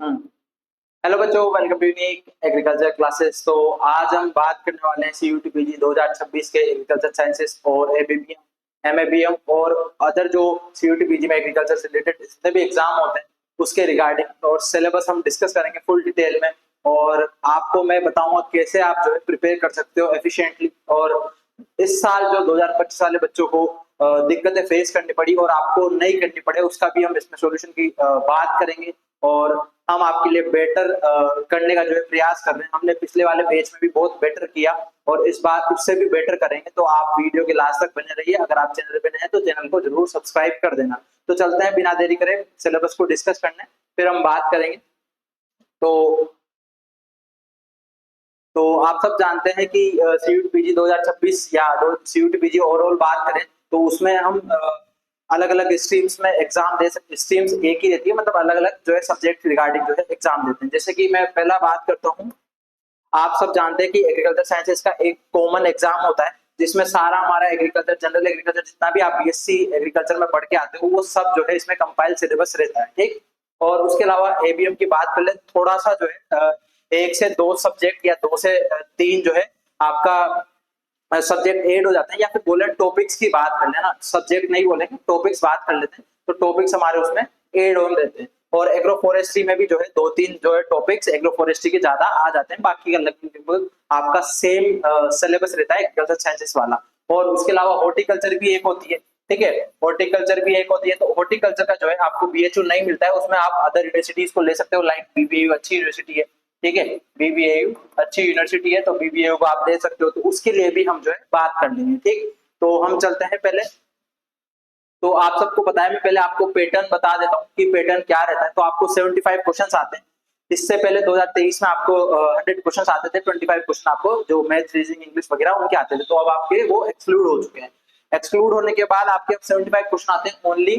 हम्म। Hello बच्चों, welcome to unique agriculture classes. तो आज हम बात करने वाले हैं सीयूटी पीजी 2026 के एग्रीकल्चर साइंसेस और एबीबीएम, एमएबीएम और अदर जो सीयूटी पीजी में एग्रीकल्चर से रिलेटेड जितने भी एग्जाम होते हैं उसके रिगार्डिंग, और सिलेबस हम डिस्कस करेंगे फुल डिटेल में। और आपको मैं बताऊंगा कैसे आप जो है प्रिपेयर कर सकते हो एफिशिएंटली। और इस साल जो 2025 वाले बच्चों को दिक्कतें फेस करनी पड़ी और आपको नहीं करनी पड़े, उसका भी हम इसमें सॉल्यूशन की बात करेंगे। और हम आपके लिए बेटर करने का जो है प्रयास कर रहे हैं। हमने पिछले वाले बैच में भी बहुत बेटर किया और इस बार उससे भी बेटर करेंगे। तो आप वीडियो के लास्ट तक बने रहिए। अगर आप चैनल पे नए हैं तो चैनल को जरूर सब्सक्राइब कर देना। तो चलते हैं बिना देरी करे सिलेबस को डिस्कस करने, फिर हम बात करेंगे। तो आप सब जानते हैं कि सीयूटी पीजी 2026 या सीयूटी पीजी ओवरऑल बात करें तो उसमें हम अलग अलग स्ट्रीम्स में एग्जाम दे सकते। स्ट्रीम्स एक ही रहती है, मतलब अलग अलग जो है सब्जेक्ट रिगार्डिंग जो है एग्जाम देते हैं। जैसे कि मैं पहला बात करता हूँ, आप सब जानते हैं कि एग्रीकल्चर साइंसेज का एक कॉमन एग्जाम होता है जिसमें सारा हमारा एग्रीकल्चर, जनरल एग्रीकल्चर, जितना भी आप बीएससी एग्रीकल्चर में पढ़ के आते हो वो सब जो है इसमें कंपाइल सिलेबस रहता है, ठीक। और उसके अलावा एबीएम की बात कर ले, थोड़ा सा जो है एक से दो सब्जेक्ट या दो से तीन जो है आपका सब्जेक्ट ऐड हो जाते हैं, या फिर बोले टॉपिक्स की बात कर लेना, सब्जेक्ट नहीं बोलेंगे, टॉपिक्स बात कर लेते हैं। तो टॉपिक्स हमारे उसमें ऐड ऑन रहते हैं। और एग्रो फॉरेस्ट्री में भी जो है दो तीन जो है टॉपिक्स एग्रो फॉरेस्ट्री के ज्यादा आ जाते हैं, बाकी का लगभग आपका सेम सिलेबस रहता है एग्रीकल्चर साइंसेस वाला। और उसके अलावा हॉर्टिकल्चर भी एक होती है, ठीक है, हॉर्टिकल्चर भी एक होती है। तो हॉर्टिकल्चर का जो है आपको बीएचयू नहीं मिलता है, उसमें आप अदर यूनिवर्सिटीज को ले सकते हो, लाइक बीबीएयू अच्छी यूनिवर्सिटी है, ठीक है, बीबीएयू अच्छी यूनिवर्सिटी है, तो बीबीएयू को आप ले सकते हो। तो उसके लिए भी हम जो है बात कर लेंगे, ठीक। तो हम चलते हैं पहले। तो आप सबको पता है, मैं पहले आपको पैटर्न बता देता हूँ कि पैटर्न क्या रहता है। तो आपको 75 क्वेश्चंस आते हैं। इससे पहले 2023 में आपको 100 क्वेश्चंस आते थे, 25 क्वेश्चन आपको जो मैथ, रीजनिंग, इंग्लिश वगैरह उनके आते थे। तो अब आपके वो एक्सक्लूड हो चुके हैं। एक्सक्लूड होने के बाद आपके अब 75 क्वेश्चन आते हैं। ओनली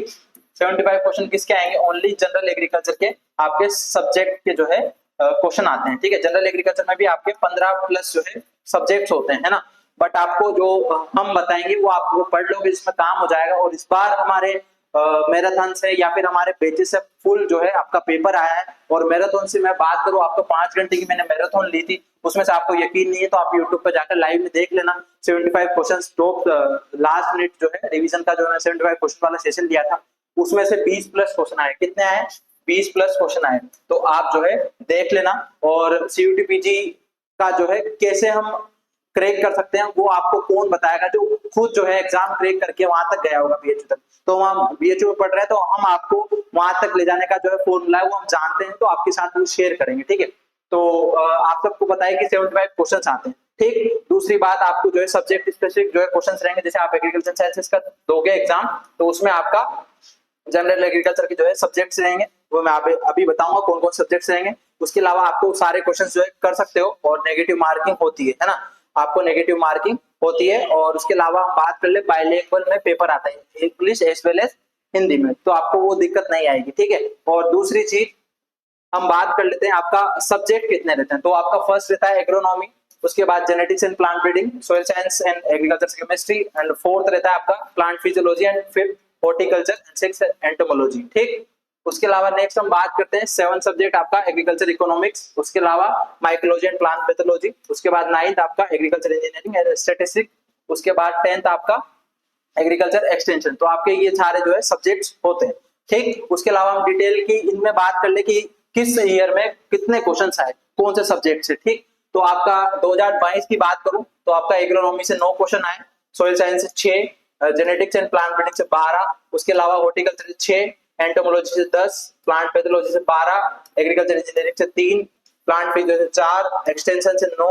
75 क्वेश्चन किसके आएंगे? ओनली जनरल एग्रीकल्चर के आपके सब्जेक्ट के जो है क्वेश्चन आते हैं, ठीक है। जनरल एग्रीकल्चर में भी आपके 15 प्लस जो है सब्जेक्ट्स होते हैं, है ना। बट आपको जो हम बताएंगे वो आप वो पढ़ लोगे, इसमें काम हो जाएगा। और इस बार हमारे मैराथन से या फिर हमारे पेजेस से फुल जो है आपका पेपर आया है। और मैराथन से मैं बात करूं, आपको 5 घंटे की मैंने मैराथन ली थी, उसमें से आपको यकीन नहीं है तो आप यूट्यूब पर जाकर लाइव में देख लेना। 75 क्वेश्चन टॉप लास्ट मिनट जो है रिवीजन का जो है 75 क्वेश्चन वाला सेशन दिया था, उसमें से 20 प्लस क्वेश्चन आए। कितने आए? 20 प्लस क्वेश्चन आए। तो आप जो है देख लेना। और सीयूटी पीजी का जो है कैसे हम क्रैक कर सकते हैं वो आपको कौन बताएगा, जो खुद जो है एग्जाम क्रैक करके वहां तक गया होगा बीएचयू तक। तो हम बीएचयू में पढ़ रहे हैं तो हम आपको वहां तक ले जाने का जो है फॉर्मूला है वो हम जानते हैं, तो आपके साथ हम शेयर करेंगे, ठीक है। तो आप सबको पता है कि 75 क्वेश्चन आते हैं, ठीक। दूसरी बात, आपको जो है सब्जेक्ट स्पेसिफिक जो है क्वेश्चन रहेंगे। जैसे आप एग्रीकल्चर साइंसेस का दोगे एग्जाम, तो उसमें आपका जनरल एग्रीकल्चर के जो है सब्जेक्ट्स रहेंगे, वो मैं अभी बताऊंगा कौन कौन सब्जेक्ट्स रहेंगे। उसके अलावा आपको सारे क्वेश्चन जो है कर सकते हो, और नेगेटिव मार्किंग होती है ना, आपको नेगेटिव मार्किंग होती है। और उसके अलावा हम बात कर ले, बाइलिंगुअल में पेपर आता है English as well as Hindi में, तो आपको वो दिक्कत नहीं आएगी, ठीक है। और दूसरी चीज हम बात कर लेते हैं, आपका सब्जेक्ट कितने रहते हैं। तो आपका फर्स्ट रहता है एग्रोनॉमी, उसके बाद genetics and plant breeding, soil science and agriculture chemistry, and fourth रहता है आपका plant physiology, and fifth horticulture, and sixth entomology, ठीक। उसके अलावा नेक्स्ट हम बात करते हैं 7 सब्जेक्ट आपका एग्रीकल्चर इकोनॉमिक्स, उसके अलावा माइकोलॉजी एंड प्लांट पैथोलॉजी, उसके बाद 9th आपका एग्रीकल्चर इंजीनियरिंग एंड स्टैटिस्टिक्स, उसके बाद 10th आपका एग्रीकल्चर एक्सटेंशन। तो आपके ये सारे जो है सब्जेक्ट्स होते हैं, ठीक। उसके अलावा हम डिटेल की इनमें बात कर ले कि किस ईयर में कितने क्वेश्चंस आए कौन से सब्जेक्ट से, ठीक। तो आपका 2022 की बात करूं तो आपका एग्रोनॉमी से 9 क्वेश्चन आए, सोइल साइंस से 6, जेनेटिक्स एंड प्लांट ब्रीडिंग से 12, उसके अलावा हॉर्टिकल्चर से 6, एंटोमोलॉजी से 10, प्लांट पैथोलॉजी से 12, एग्रीकल्चर इंजीनियरिंग से 3, प्लांट फिजियोलॉजी से 4, एक्सटेंशन से 9,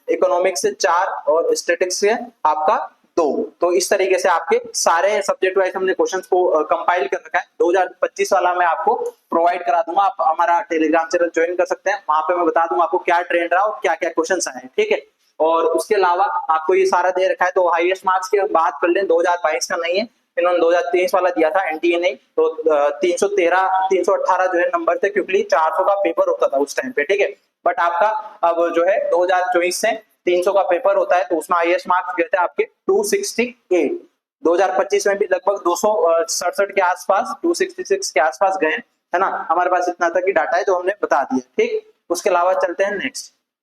इकोनॉमिक्स से 4, और स्टैटिस्टिक्स से आपका 2। तो इस तरीके से आपके सारे सब्जेक्ट वाइज हमने क्वेश्चंस को कंपाइल कर रखा है। 2025 वाला मैं आपको प्रोवाइड करा दूंगा, आप हमारा टेलीग्राम चैनल ज्वाइन कर सकते हैं, वहां पे मैं बता दूंगा आपको क्या ट्रेंड रहा और क्या क्या क्वेश्चंस आए हैं, ठीक है। और उसके अलावा आपको ये सारा दे रखा है। तो हाईएस्ट मार्क्स की बात कर लें, 2022 का नहीं है, इन्होंने 2023 वाला दिया था, एनटीए नहीं। तो 313 318 जो है नंबर थे, क्योंकि 400 का पेपर होता था उस टाइम पे, ठीक है। बट आपका अब जो है 2024 से 300 का पेपर होता है, तो उसमें हाईएस्ट मार्क्स गए थे आपके 268। 2025 में भी लगभग 267 के आसपास, 266 के आसपास गए, है ना। हमारे पास इतना तक की डाटा है जो हमने बता दिया, ठीक। उसके अलावा चलते हैं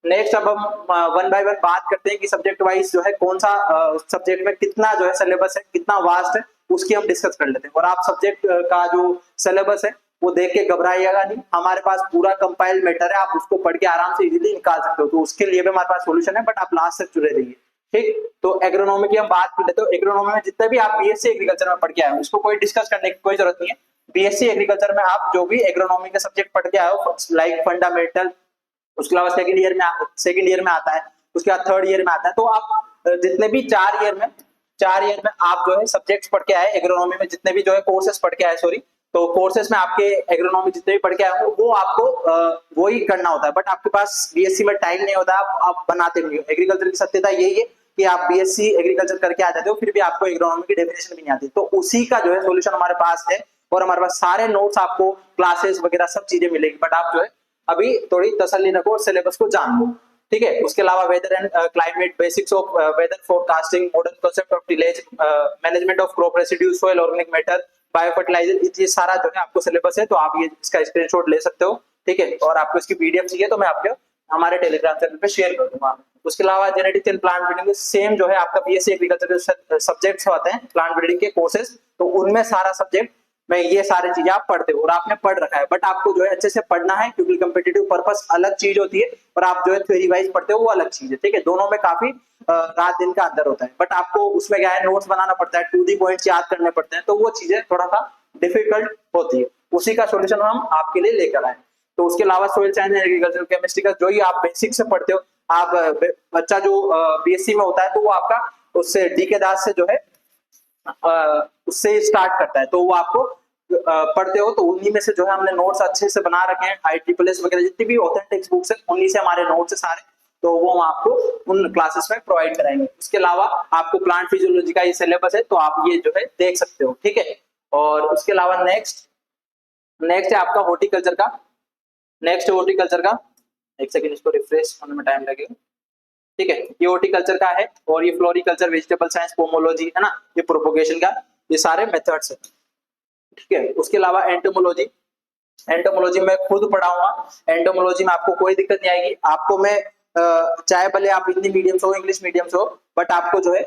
नेक्स्ट अब हम वन बाय वन बात करते हैं कि सब्जेक्ट वाइज जो है कौन सा सब्जेक्ट में कितना जो है सिलेबस है, कितना वास्ट है, उसकी हम डिस्कस कर लेते हैं। और आप सब्जेक्ट का जो सिलेबस है वो देख के घबराइएगा नहीं, हमारे पास पूरा कंपाइल्ड मैटर है, आप उसको पढ़ के आराम से इजीली निकाल सकते हो। तो उसके लिए भी हमारे पास सॉल्यूशन है, बट आप लास्ट तक जुड़े रहिए, ठीक। तो एग्रोनॉमी की हम बात कर लेते हो। एग्रोनॉमी में जितने भी आप बीएससी एग्रीकल्चर में पढ़ के आए हो उसको कोई डिस्कस करने की कोई जरूरत नहीं है। बीएससी एग्रीकल्चर में आप जो भी एग्रोनॉमी के सब्जेक्ट पढ़ के आए हो, लाइक फंडामेंटल, उसके अलावा सेकंड ईयर में आता है, उसके बाद थर्ड ईयर में आता है। तो आप जितने भी 4 ईयर में आप जो है सब्जेक्ट्स पढ़ के आए एग्रोनॉमी में, जितने भी जो है कोर्सेज पढ़ के आए, सॉरी, तो कोर्सेज में आपके एग्रोनॉमी जितने भी पढ़ के आए हो वो आपको वही करना होता है। बट आपके पास बीएससी में टाइम नहीं होता, आप बनाते नहीं हो। एग्रीकल्चर की सत्यता यही है कि आप बीएससी एग्रीकल्चर करके आ जाते हो, फिर भी आपको एग्रोनॉमी की डेफिनेशन भी नहीं आती। तो उसी का जो है सोल्यूशन हमारे पास है, और हमारे पास सारे नोट्स, आपको क्लासेस वगैरह सब चीजें मिलेगी। बट आप जो है अभी थोड़ी तसल्ली रखो और सिलेबस को जान लो, ठीक है। उसके अलावा weather and climate, basics of weather forecasting, modern concept of tillage, management of crop residue, soil organic matter, bio fertiliser, ये सारा जो है आपको सिलेबस है। तो आप ये इसका स्क्रीनशॉट ले सकते हो, ठीक है। और आपको इसकी पीडीएफ चाहिए तो मैं आपके हमारे टेलीग्राम चैनल पे शेयर कर दूंगा। उसके अलावा genetics and plant breeding same जो है आपका बीएससी एग्रीकल्चर के सब्जेक्ट्स होते हैं प्लांट ब्रीडिंग के कोर्सेज, तो उनमें सारा सब्जेक्ट में ये सारी चीजें आप पढ़ते हो और आपने पढ़ रखा है। बट आपको जो है अच्छे से पढ़ना है, क्योंकि कम्पिटिटिव पर्पस अलग चीज होती है और आप जो है थ्योरी वाइज पढ़ते हो वो अलग चीज है, ठीक है। दोनों में काफी रात दिन का अंदर होता है। बट आपको उसमें क्या है, नोट्स बनाना पड़ता है, टू दी पॉइंट्स याद करने पड़ते हैं, तो वो चीजें थोड़ा सा डिफिकल्ट होती है। उसी का सोल्यूशन हम आपके लिए लेकर आए। तो उसके अलावा soil science and agriculture chemistry का जो ही आप बेसिक से पढ़ते हो, आप बच्चा जो बीएससी में होता है तो वो आपका उससे डीके दास से जो है उससे स्टार्ट करता है, तो वो आपको पढ़ते हो। तो उन्हीं में से जो है हमने नोट्स अच्छे से बना रखे हैं, IEEE वगैरह जितनी भी ऑथेंटिक बुक्स है उन्हीं से हमारे नोट्स है सारे, तो वो हम आपको उन क्लासेस में प्रोवाइड कराएंगे। उसके अलावा आपको प्लांट फिजियोलॉजी का ये सिलेबस है, तो आप ये जो है देख सकते हो, ठीक है। और उसके अलावा नेक्स्ट है आपका हॉर्टिकल्चर का, एक सेकंड इसको रिफ्रेश होने में टाइम लगेगा, ठीक है। ये हॉर्टिकल्चर का है, और ये फ्लोरिकल्चर, वेजिटेबल साइंस, पोमोलॉजी है ना, ये प्रोपोगेशन का, ये सारे मेथड्स है, ठीक है। उसके अलावा एंटोमोलॉजी मैं खुद पढ़ाऊंगा। एंटोमोलॉजी में आपको कोई दिक्कत नहीं आएगी। आपको मैं चाहे भले आप हिंदी मीडियम से हो, इंग्लिश मीडियम से हो, बट आपको जो है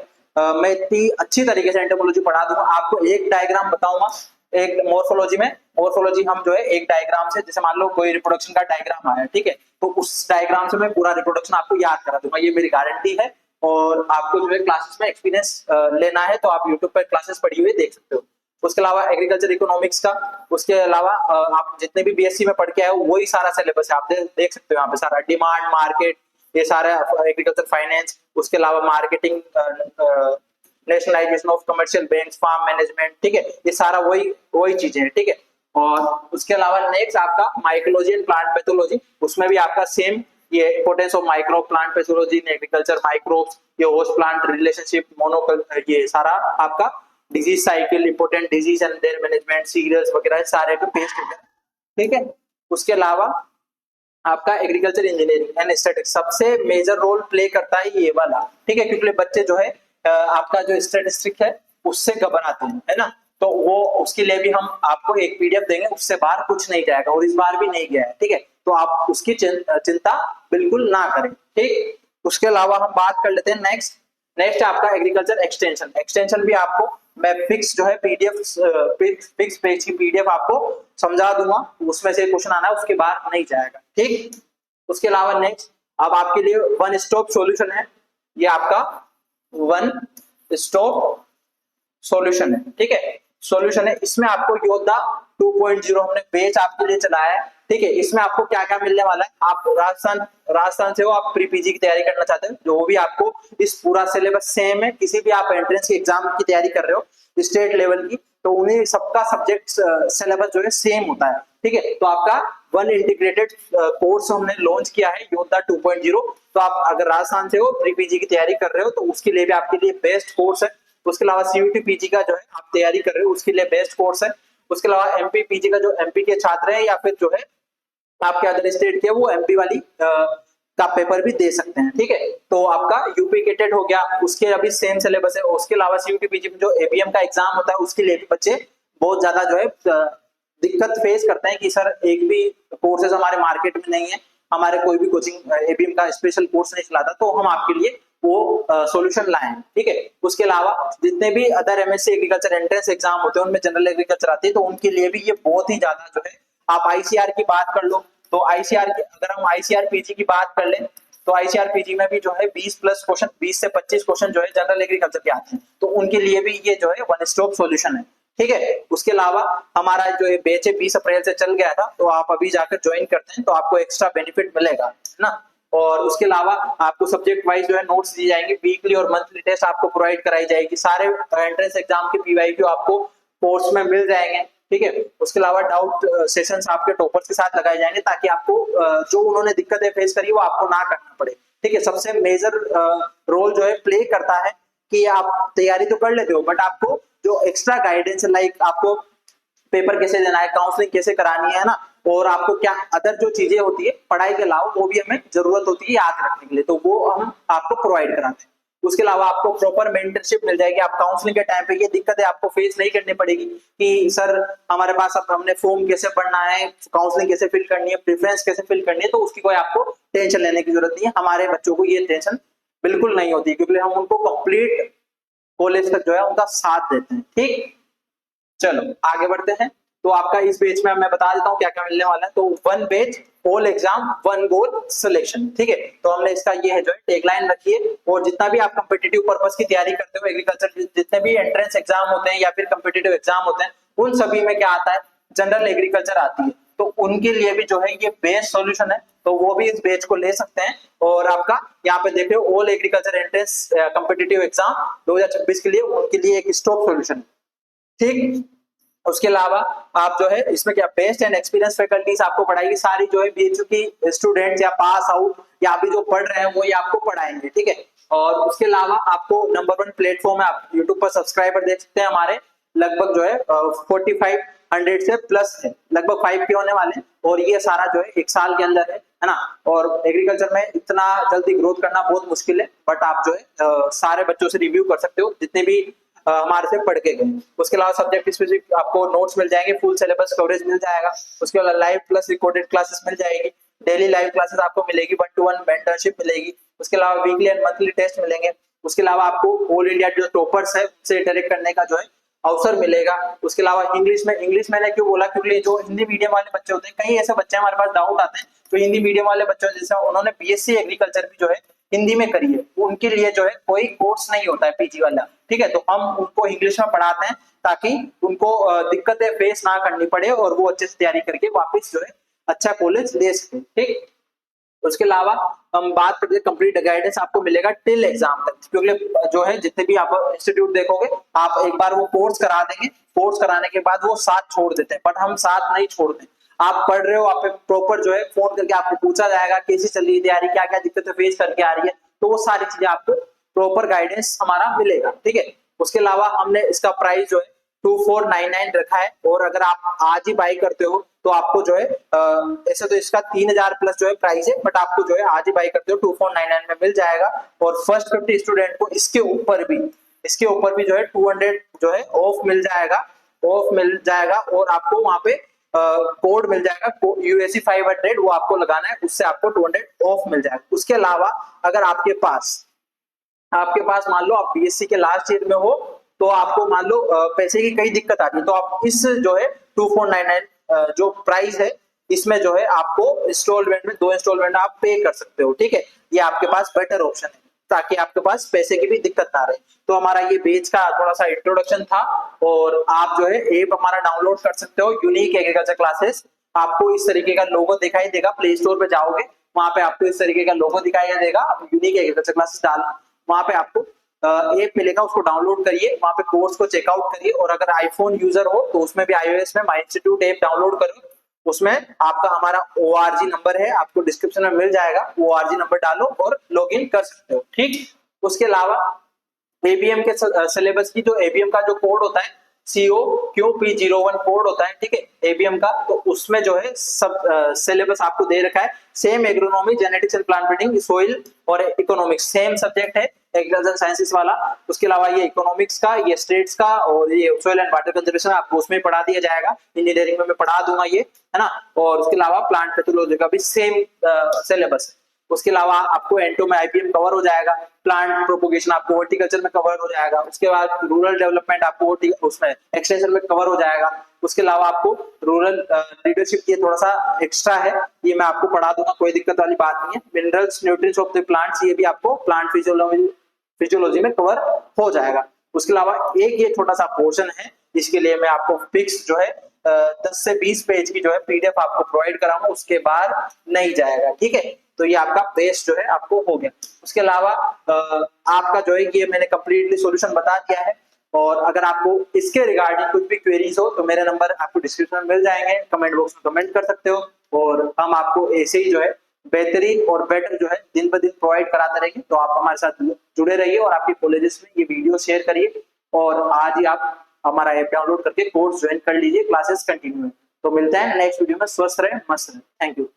मैं इतनी अच्छी तरीके से एंटोमोलॉजी पढ़ा दूंगा। आपको एक डायग्राम बताऊंगा, एक मॉर्फोलॉजी हम जो है एक डायग्राम से, जैसे मान लो कोई रिप्रोडक्शन का डायग्राम आया, ठीक है, तो उस डायग्राम से मैं पूरा रिप्रोडक्शन आपको याद करा दूंगा, ये मेरी गारंटी है। और आपको जो है क्लासेस में एक्सपीरियंस लेना है तो आप यूट्यूब पर क्लासेस पढ़ी हुई देख सकते हो। उसके अलावा एग्रीकल्चर इकोनॉमिक्स का, उसके अलावा आप जितने भी बीएससी में पढ़ के आए हो वही सारा सिलेबस है, आप देख सकते हो यहाँ पे सारा डिमांड मार्केट, ये सारा एग्रीकल्चर फाइनेंस, उसके अलावा marketing, nationalisation of commercial banks, farm management, ठीक है, ये सारा वही चीजें हैं, ठीक है। और उसके अलावा नेक्स्ट आपका माइकोलॉजी एंड प्लांट पैथोलॉजी, उसमें भी आपका सेम ये importance of micro plant pathology in agriculture, microbes, ये होस्ट प्लांट रिलेशनशिप, मोनोकल्चर, ये सारा आपका disease cycle, important disease and their management, cereals वगैरह सारे पे पेस्ट होते हैं, ठीक है। उसके अलावा आपका एग्रीकल्चर इंजीनियरिंग एंड स्टैटिस्टिक्स सबसे मेजर रोल प्ले करता है ये वाला, ठीक है, क्योंकि बच्चे जो है आपका जो स्टैटिस्टिक्स है उससे घबराते हैं, है ना। तो वो उसके लिए भी हम आपको एक पीडीएफ देंगे, उससे बाहर कुछ नहीं जाएगा और इस बार भी नहीं गया है, ठीक है। तो आप उसकी चिंता बिल्कुल ना करें, ठीक। उसके अलावा हम बात कर लेते हैं नेक्स्ट आपका एग्रीकल्चर एक्सटेंशन भी आपको मैं फिक्स जो है फिक्स पेज की पीडीएफ आपको समझा दूंगा, उसमें से क्वेश्चन आना है, उसके बाद नहीं जाएगा, ठीक। उसके अलावा नेक्स्ट अब आपके लिए वन स्टॉप सॉल्यूशन है, ये आपका वन स्टॉप सॉल्यूशन है, ठीक है, सॉल्यूशन है। इसमें आपको योद्धा 2.0 हमने बैच आपके लिए चलाया है, ठीक है। इसमें आपको क्या क्या मिलने वाला है, आप राजस्थान से हो, आप प्री पीजी की तैयारी करना चाहते हो, जो भी आपको इस पूरा सिलेबस सेम है, किसी भी आप एंट्रेंस के एग्जाम की तैयारी कर रहे हो स्टेट लेवल की, तो उन्हें सबका सब्जेक्ट सिलेबस जो है सेम होता है, ठीक है। तो आपका वन इंटीग्रेटेड कोर्स हमने लॉन्च किया है योद्धा 2.0, तो आप अगर राजस्थान से हो, प्री पीजी की तैयारी कर रहे हो, तो उसके लिए भी आपके लिए बेस्ट कोर्स है। उसके अलावा सीयूटी पीजी का जो है आप तैयारी कर रहे हो, उसके लिए बेस्ट कोर्स है। उसके अलावा एमपी पीजी का जो एमपी के छात्र हैं या फिर जो है आपके अदर स्टेट के, वो एमपी वाली का पेपर भी दे सकते हैं, ठीक है। तो आपका यूपी के टेट हो गया, उसके अभी सेम सिलेबस है। उसके अलावा सीयूटी पीजी में जो एबीएम का एग्जाम होता है उसके लिए भी बच्चे बहुत ज्यादा जो है दिक्कत फेस करते हैं कि सर एक भी कोर्सेज हमारे मार्केट में नहीं है, हमारे कोई भी कोचिंग एबीएम का स्पेशल कोर्स नहीं चलाता, तो हम आपके लिए वो सॉल्यूशन लाए हैं। ठीक है, उसके अलावा जितने भी other MSc agriculture entrance exam होते हैं उनमें जनरल एग्रीकल्चर आती है, तो उनके लिए भी ये बहुत ही ज्यादा जो है, आप आईसीआर की बात कर लो तो आईसीआर की, अगर हम आईसीआर पीजी की बात कर लें तो आईसीआर पीजी में भी जो है 20 प्लस क्वेश्चन, 20 से 25 क्वेश्चन जो है जनरल एग्रीकल्चर के आते हैं, तो उनके लिए भी ये जो है वन स्टॉप सॉल्यूशन है। ठीक है, उसके अलावा हमारा जो ये बैच है 20 अप्रैल से चल गया था, तो आप अभी जाकर ज्वाइन करते हैं तो आपको एक्स्ट्रा बेनिफिट मिलेगा, है ना। और उसके अलावा आपको सब्जेक्ट वाइज जो है नोट्स दिए जाएंगे, वीकली और मंथली टेस्ट आपको प्रोवाइड कराई जाएगी, सारे एंट्रेंस एग्जाम के पीवाईक्यू आपको कोर्स में मिल जाएंगे। ठीक है, उसके अलावा डाउट सेशंस आपके टॉपर्स के साथ लगाए जाएंगे ताकि आपको जो उन्होंने दिक्कतें फेस करी वो आपको ना करना पड़े। ठीक है, सबसे मेजर रोल जो है प्ले करता है कि आप तैयारी तो कर लेते हो बट आपको जो एक्स्ट्रा गाइडेंस, लाइक आपको पेपर कैसे देना है, काउंसलिंग कैसे करानी है ना, और आपको क्या अदर जो चीजें होती है पढ़ाई के अलावा वो भी हमें जरूरत होती है याद रखने के लिए, तो वो हम आपको प्रोवाइड कराते हैं। उसके अलावा आपको प्रॉपर मेंटरशिप मिल जाएगी, आप काउंसलिंग के टाइम पे ये दिक्कतें आपको फेस नहीं करनी पड़ेगी कि सर हमारे पास अब हमने फॉर्म कैसे भरना है, काउंसलिंग कैसे फिल करनी है, प्रेफरेंस कैसे फिल करनी है, तो उसकी कोई आपको टेंशन लेने की जरूरत नहीं है। हमारे बच्चों को ये टेंशन बिल्कुल नहीं होती क्योंकि हम उनको कंप्लीट कॉलेज तक जो है उनका साथ देते हैं। ठीक, चलो आगे बढ़ते हैं। तो आपका इस बेच में मैं बता देता हूँ क्या क्या मिलने वाला है। तो वन बेच all exam one goal selection. ठीक है, तो हमने इसका ये है जो है टैगलाइन रखी है, और जितना भी आप कम्पिटिटिव पर्पस की तैयारी करते हो एग्रीकल्चर, जितने भी एंट्रेंस एग्जाम होते हैं या फिर कम्पिटिटिव एग्जाम होते हैं, उन सभी में क्या आता है, जनरल एग्रीकल्चर आती है, तो उनके लिए भी जो है ये बेस्ट सॉल्यूशन है, तो वो भी इस बेच को ले सकते हैं। और आपका यहाँ पे देख रहे हो all agriculture entrance competitive exam 2026 के लिए, उनके लिए एक स्टॉप सॉल्यूशन। ठीक, उसके अलावा आप जो है इसमें क्या बेस्ट एंड एक्सपीरियंस फैकल्टीज आपको पढ़ाएगी, सारी जो है बीएचयू की स्टूडेंट्स या पास आउट या अभी जो पढ़ रहे हैं वो ये आपको पढ़ाएंगे। ठीक है, और उसके अलावा आपको नंबर 1 प्लेटफॉर्म है, आप यूट्यूब पर सब्सक्राइबर देख सकते हैं हमारे लगभग जो है 4500 से प्लस है, लगभग 5K होने वाले, और ये सारा जो है एक साल के अंदर है ना। और एग्रीकल्चर में इतना जल्दी ग्रोथ करना बहुत मुश्किल है, बट आप जो है सारे बच्चों से रिव्यू कर सकते हो जितने भी हमारे से पढ़ के गए। उसके अलावा सब्जेक्ट स्पेसिफिक आपको नोट्स मिल जाएंगे, फुल सिलेबस कवरेज मिल जाएगा, उसके अलावा लाइव प्लस रिकॉर्डेड क्लासेस मिल जाएगी, डेली लाइव क्लासेस आपको मिलेगी, 1-to-1 मेंटरशिप मिलेगी, उसके अलावा वीकली एंड मंथली टेस्ट मिलेंगे, उसके अलावा आपको ऑल इंडिया जो टॉपर्स है उनसे इंटरेक्ट करने का जो है अवसर मिलेगा। उसके अलावा इंग्लिश मैंने क्यों बोला, क्योंकि जो हिंदी मीडियम वाले बच्चे होते हैं, कई ऐसे बच्चे हमारे पास डाउट आते हैं, तो हिंदी मीडियम वाले बच्चों जैसे उन्होंने बीएससी एग्रीकल्चर भी जो है हिंदी में करी है, उनके लिए जो है कोई कोर्स नहीं होता है पीजी वाला। ठीक है, तो हम उनको इंग्लिश में पढ़ाते हैं ताकि उनको दिक्कतें फेस ना करनी पड़े और वो अच्छे से तैयारी करके वापस जो है अच्छा कॉलेज ले सके। ठीक, उसके अलावा हम बात करते हैं कंप्लीट गाइडेंस आपको मिलेगा टिल एग्जाम तक, क्योंकि जो है जितने भी आप इंस्टीट्यूट देखोगे आप एक बार वो कोर्स करा देंगे, कोर्स कराने के बाद वो साथ छोड़ देते हैं, बट हम साथ नहीं छोड़ते। आप पढ़ रहे हो, आप प्रॉपर जो है फोन करके आपको पूछा जाएगा कैसी चल रही है तैयारी, क्या क्या दिक्कतें फेस करके आ रही है, तो वो सारी चीजें आपको प्रॉपर गाइडेंस हमारा मिलेगा। ठीक है, उसके अलावा हमने इसका प्राइस जो है 2499 रखा है, और अगर आप आज ही बाई करते हो तो आपको जो है ऐसे तो इसका 3000 प्लस जो है प्राइस है, बट आपको जो है आज ही बाई करते हो 2499 में मिल जाएगा। और फर्स्ट 50 स्टूडेंट को इसके ऊपर भी जो है 200 जो है ऑफ मिल जाएगा, और आपको वहां पे कोड मिल जाएगा यूएससी 500, वो आपको लगाना है, उससे आपको 200 ऑफ मिल जाएगा। उसके अलावा अगर आपके पास मान लो आप बीएससी के लास्ट ईयर में हो, तो आपको मान लो पैसे की कई दिक्कत आती है, तो आप इस जो है 2499 जो प्राइस है इसमें जो है आपको इंस्टॉलमेंट में 2 इंस्टॉलमेंट आप पे कर सकते हो। ठीक है, ये आपके पास बेटर ऑप्शन है ताकि आपके पास पैसे की भी दिक्कत ना रहे। तो हमारा ये बेच का थोड़ा सा इंट्रोडक्शन था, और आप जो है ऐप हमारा डाउनलोड कर सकते हो, यूनिक एग्रीकल्चर क्लासेस। आपको इस तरीके का लोगो दिखाई देगा, प्ले स्टोर पे जाओगे वहां पे आपको इस तरीके का लोगो दिखाई देगा, यूनिक एग्रीकल्चर क्लासेस डाल, वहां पे आपको ऐप मिलेगा, उसको डाउनलोड करिए, वहां पे कोर्स को चेकआउट करिए। और अगर आईफोन यूजर हो तो उसमें भी iOS में माई इंस्टीट्यूट ऐप डाउनलोड करो, उसमें आपका हमारा ORG नंबर है, आपको डिस्क्रिप्शन में मिल जाएगा, वो ORG नंबर डालो और लॉगिन कर सकते हो। ठीक, उसके अलावा एबीएम के सिलेबस की जो एबीएम का जो कोड होता है COQP01 कोड होता है, ठीक है एबीएम का, तो उसमें जो है सब सिलेबस आपको दे रखा है, same agronomy, genetics and plant breeding, soil और इकोनॉमिक्स सेम सब्जेक्ट है, एग्रीकल्चर साइंसेस वाला। उसके अलावा ये इकोनॉमिक्स का, ये स्टेट्स का और ये सॉइल एंड वाटर कंजर्वेशन आपको उसमें पढ़ा दिया जाएगा। इंजीनियरिंग में मैं पढ़ा दूंगा ये, है ना। और उसके अलावा प्लांट पैथोलॉजी का भी सेम सिलेबस है। उसके अलावा आपको एंटो में आईपीएम कवर हो जाएगा, प्लांट प्रोपोगेशन आपको हॉर्टिकल्चर में कवर हो जाएगा, उसके बाद रूरल डेवलपमेंट आपको उसमें एक्सटेंशन में कवर हो जाएगा। उसके अलावा आपको रूरल लीडरशिप ये थोड़ा सा एक्स्ट्रा है, ये मैं आपको पढ़ा दूंगा, कोई दिक्कत वाली बात नहीं है। Minerals nutrients of the plants ये भी आपको प्लांट फिजियोलॉजी में कवर हो जाएगा। उसके अलावा एक ये छोटा सा पोर्शन है, इसके लिए मैं आपको फिक्स जो है 10 से 20 पेज की जो है पीडीएफ आपको प्रोवाइड कराऊंगा, उसके बाद नहीं जाएगा, ठीक है। तो ये आपका बेस जो है आपको हो गया। उसके अलावा आपका जो है ये मैंने कंप्लीटली सॉल्यूशन बता दिया है। और अगर आपको इसके रिगार्डिंग कुछ भी क्वेरीज हो तो मेरे नंबर आपको डिस्क्रिप्शन में मिल जाएंगे, कमेंट बॉक्स में कमेंट कर सकते हो। और हम आपको ऐसे ही जो है बेहतरीन और बेटर जो है दिन ब दिन प्रोवाइड कराते रहेंगे। तो आप हमारे साथ जुड़े रहिए और आपके कॉलेजेस में ये वीडियो शेयर करिए और आज ही आप हमारा ऐप डाउनलोड करके कोर्स ज्वाइन कर लीजिए, क्लासेस कंटिन्यू है। तो मिलते हैं नेक्स्ट वीडियो में, स्वस्थ रहें, मस्त रहें, थैंक यू।